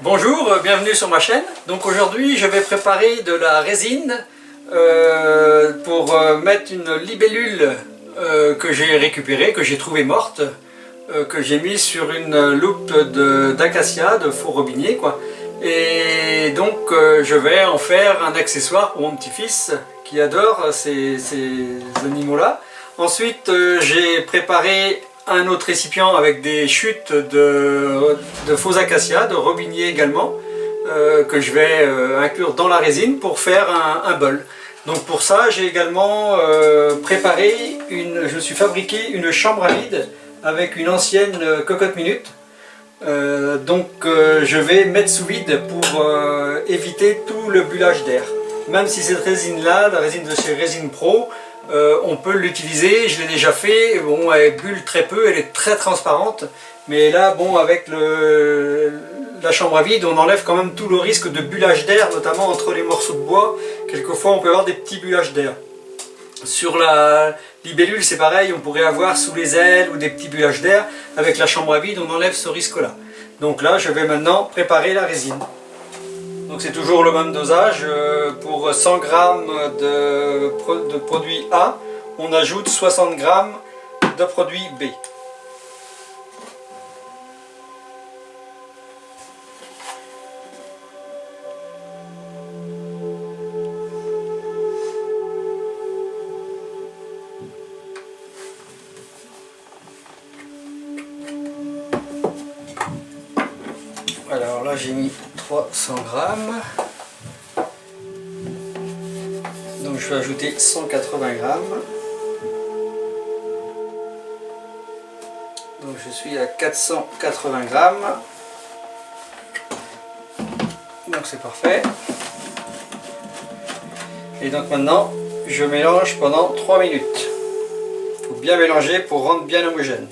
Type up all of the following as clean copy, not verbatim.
Bonjour, bienvenue sur ma chaîne. Donc aujourd'hui je vais préparer de la résine pour mettre une libellule que j'ai récupérée, que j'ai trouvée morte, que j'ai mise sur une loupe d'acacia, de faux robinier quoi. Et donc je vais en faire un accessoire pour mon petit-fils qui adore ces animaux là. Ensuite j'ai préparé un autre récipient avec des chutes de faux acacias, de robinier également, que je vais inclure dans la résine pour faire un bol. Donc pour ça j'ai également préparé, je me suis fabriqué une chambre à vide avec une ancienne cocotte minute. Je vais mettre sous vide pour éviter tout le bullage d'air. Même si cette résine là, la résine de chez Résine Pro, on peut l'utiliser, je l'ai déjà fait, bon elle bulle très peu, elle est très transparente, mais là bon avec la chambre à vide on enlève quand même tout le risque de bullage d'air, notamment entre les morceaux de bois, quelquefois on peut avoir des petits bullages d'air. Sur la libellule c'est pareil, on pourrait avoir sous les ailes ou des petits bullages d'air, avec la chambre à vide on enlève ce risque là. Donc là je vais maintenant préparer la résine. Donc c'est toujours le même dosage, pour 100 g de produit A, on ajoute 60 g de produit B. Alors là j'ai mis 300 g, donc je vais ajouter 180 g, donc je suis à 480 g, donc c'est parfait. Et donc maintenant je mélange pendant 3 minutes, il faut bien mélanger pour rendre bien homogène.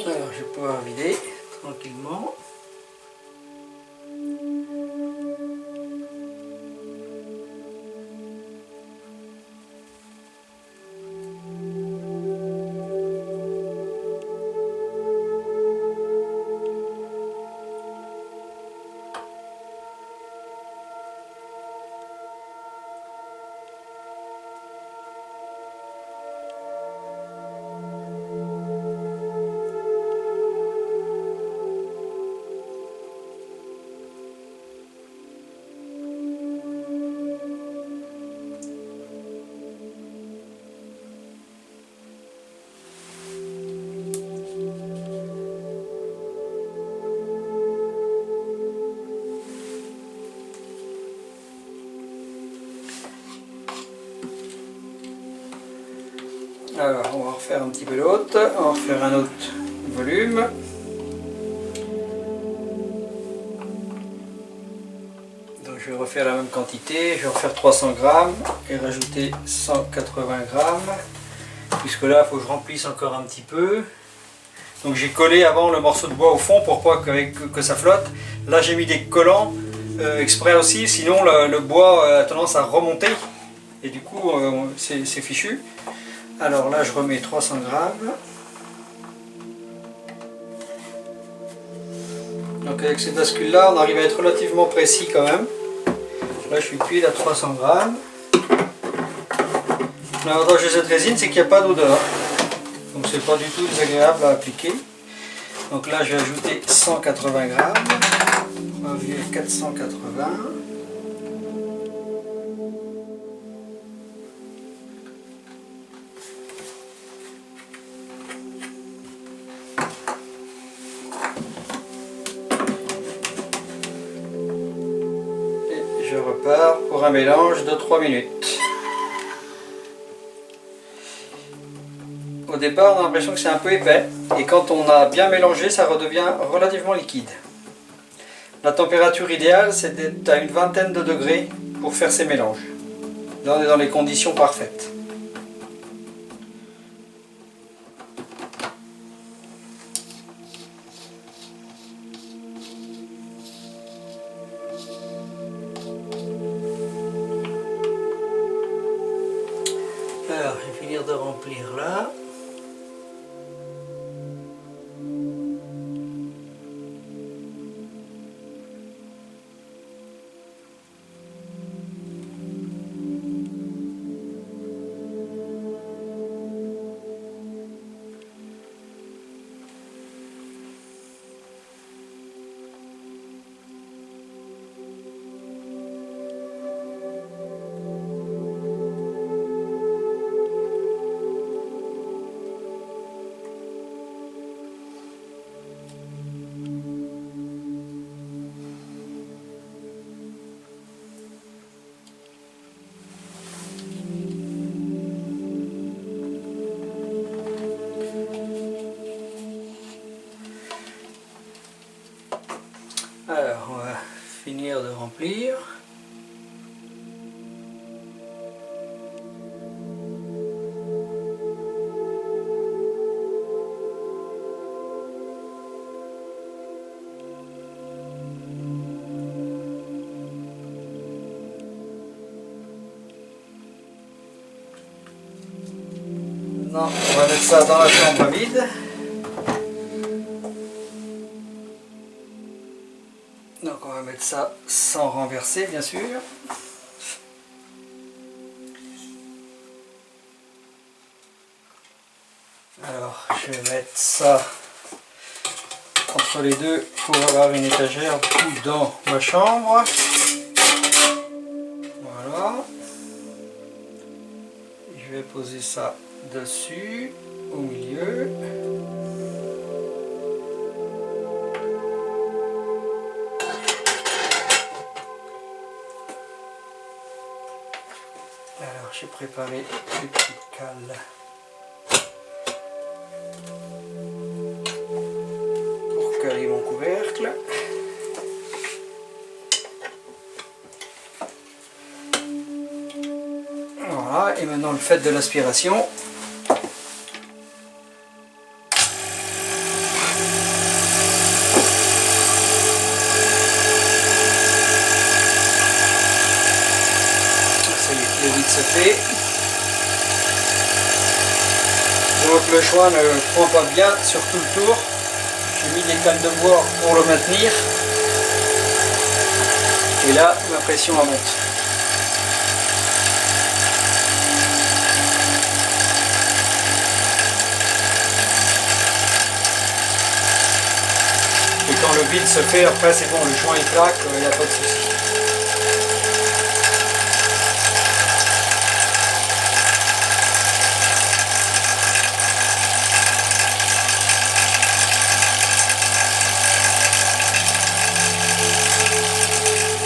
Alors je vais pouvoir vider tranquillement. Alors on va refaire un petit peu l'autre, on va refaire un autre volume. Donc je vais refaire la même quantité, je vais refaire 300 g et rajouter 180 g, puisque là il faut que je remplisse encore un petit peu. Donc j'ai collé avant le morceau de bois au fond pour pas que ça flotte. Là j'ai mis des collants exprès aussi, sinon le bois a tendance à remonter et du coup c'est fichu. Alors là je remets 300 g. Donc avec cette bascule là on arrive à être relativement précis quand même. Là je suis pile à 300 g. L'avantage de cette résine c'est qu'il n'y a pas d'odeur. Donc c'est pas du tout désagréable à appliquer. Donc là je vais ajouter 180 g. On va virer 480. Je repars pour un mélange de 3 minutes. Au départ, on a l'impression que c'est un peu épais, et quand on a bien mélangé, ça redevient relativement liquide. La température idéale, c'est d'être à une vingtaine de degrés pour faire ces mélanges. Là, on est dans les conditions parfaites. Alors, je vais finir de remplir là. Alors, on va finir de remplir. Non, on va mettre ça dans la chambre vide. Donc on va mettre ça sans renverser bien sûr. Alors je vais mettre ça entre les deux pour avoir une étagère dans ma chambre. Voilà. Je vais poser ça dessus, au milieu. Alors j'ai préparé des petites cales pour caler mon couvercle. Voilà, et maintenant le fait de l'aspiration. Le vide se fait. Donc le joint ne prend pas bien sur tout le tour. J'ai mis des cales de bois pour le maintenir. Et là, ma pression monte. Et quand le vide se fait, après c'est bon, le joint il claque, il n'y a pas de souci.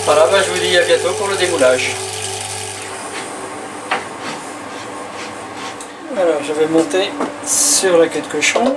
Voilà, ben je vous dis à bientôt pour le démoulage. Alors je vais monter sur la queue de cochon.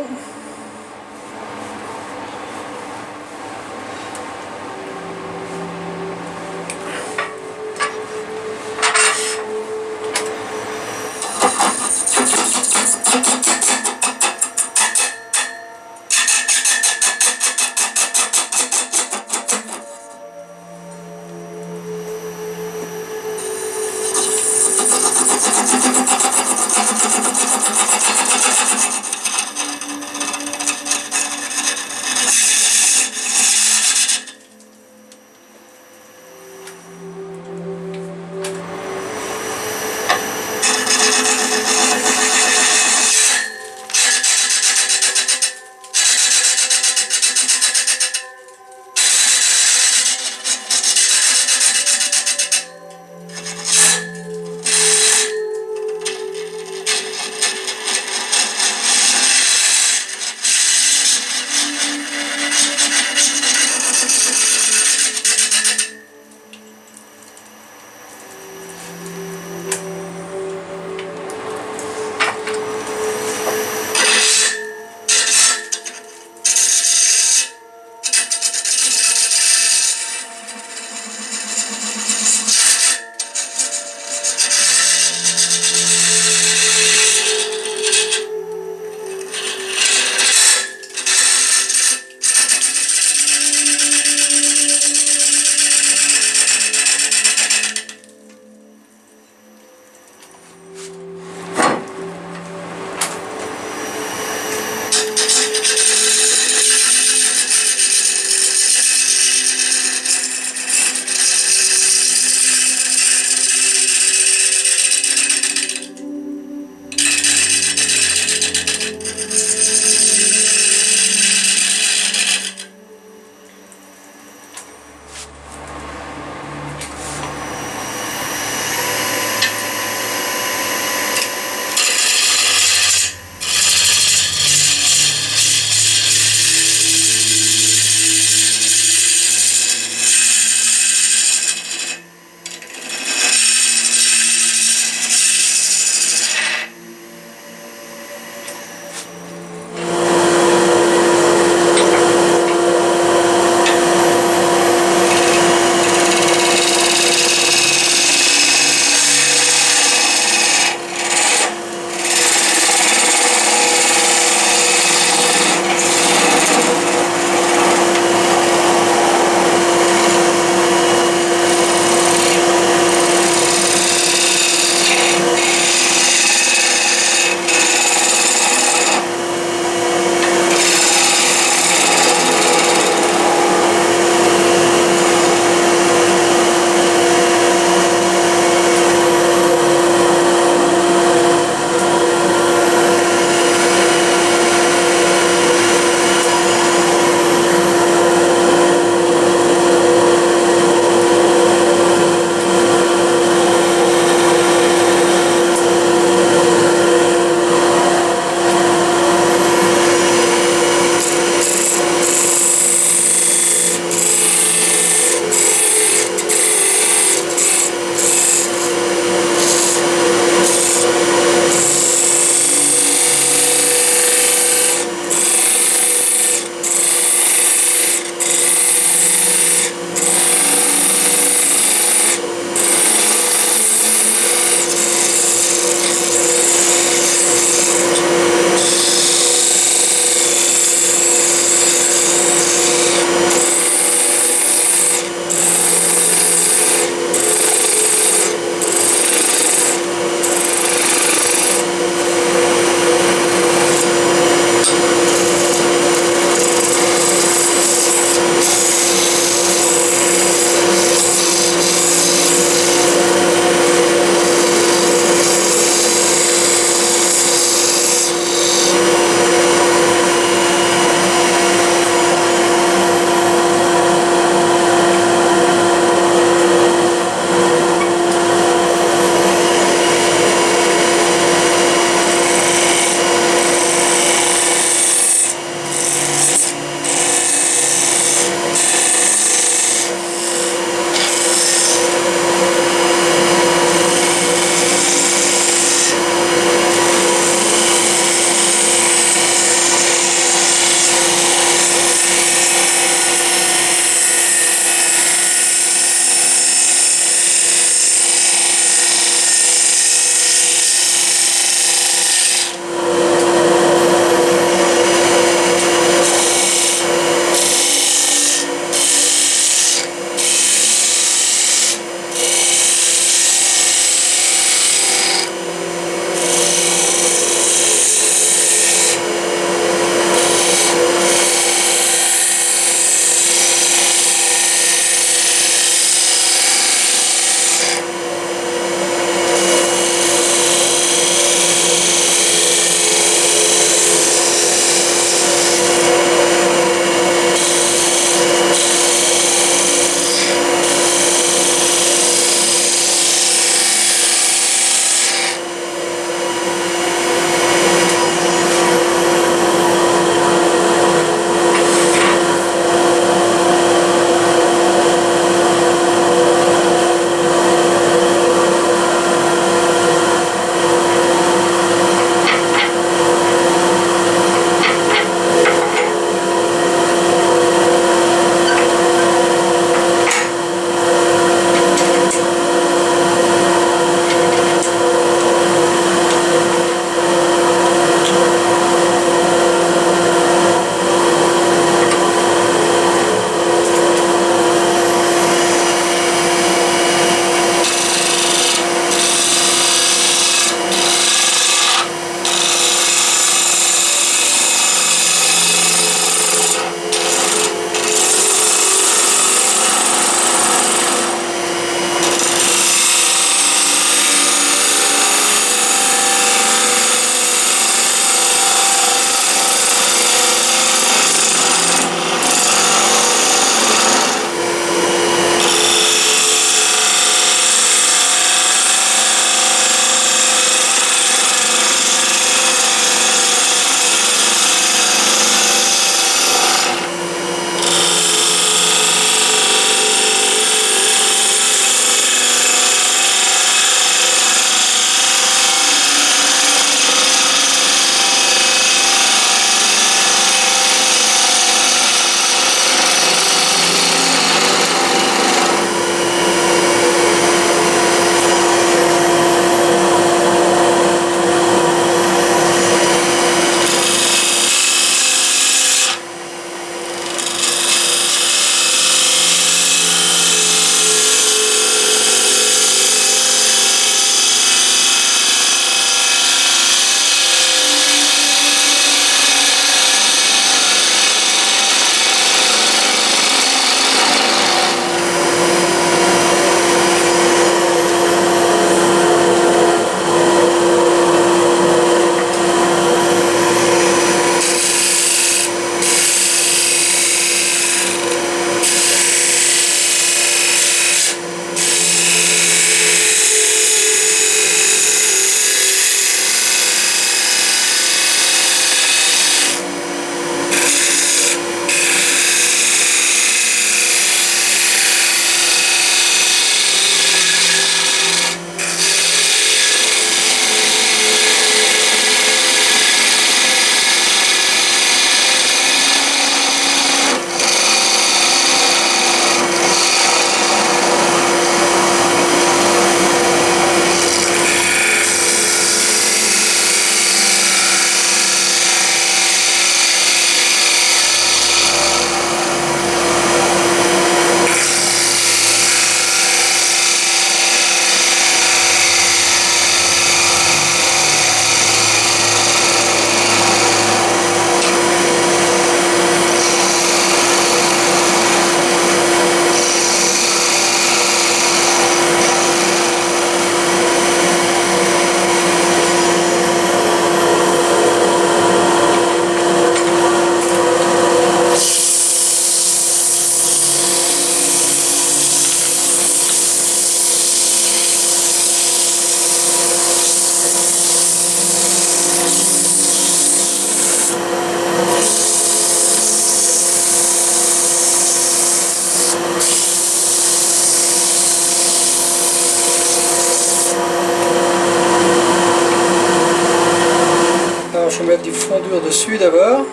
bordure dessus d'abord.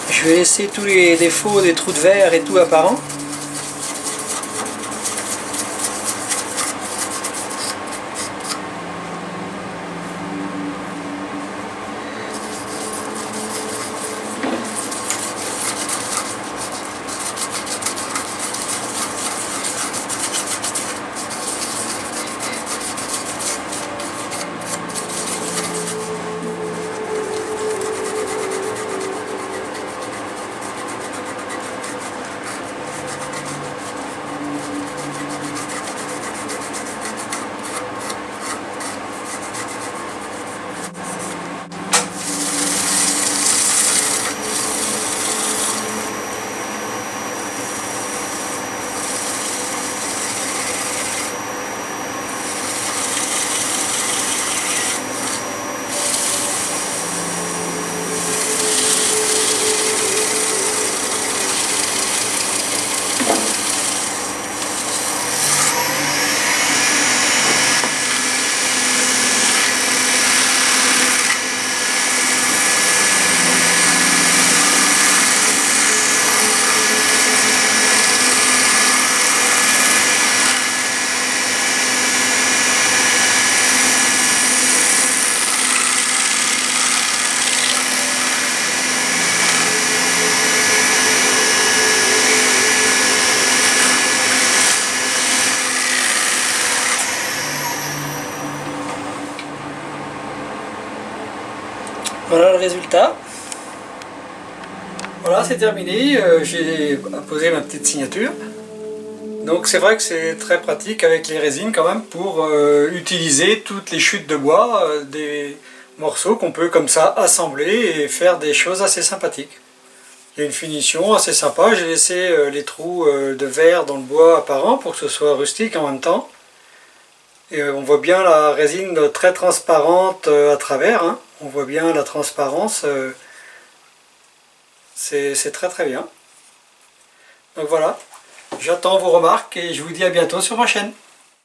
Je vais laisser tous les défauts des trous de verre et tout apparents. Voilà le résultat. Voilà, c'est terminé. J'ai apposé ma petite signature. Donc c'est vrai que c'est très pratique avec les résines quand même pour utiliser toutes les chutes de bois, des morceaux qu'on peut comme ça assembler et faire des choses assez sympathiques. Il y a une finition assez sympa. J'ai laissé les trous de verre dans le bois apparent pour que ce soit rustique en même temps. Et on voit bien la résine très transparente à travers, hein. On voit bien la transparence, c'est très très bien. Donc voilà, j'attends vos remarques et je vous dis à bientôt sur ma chaîne.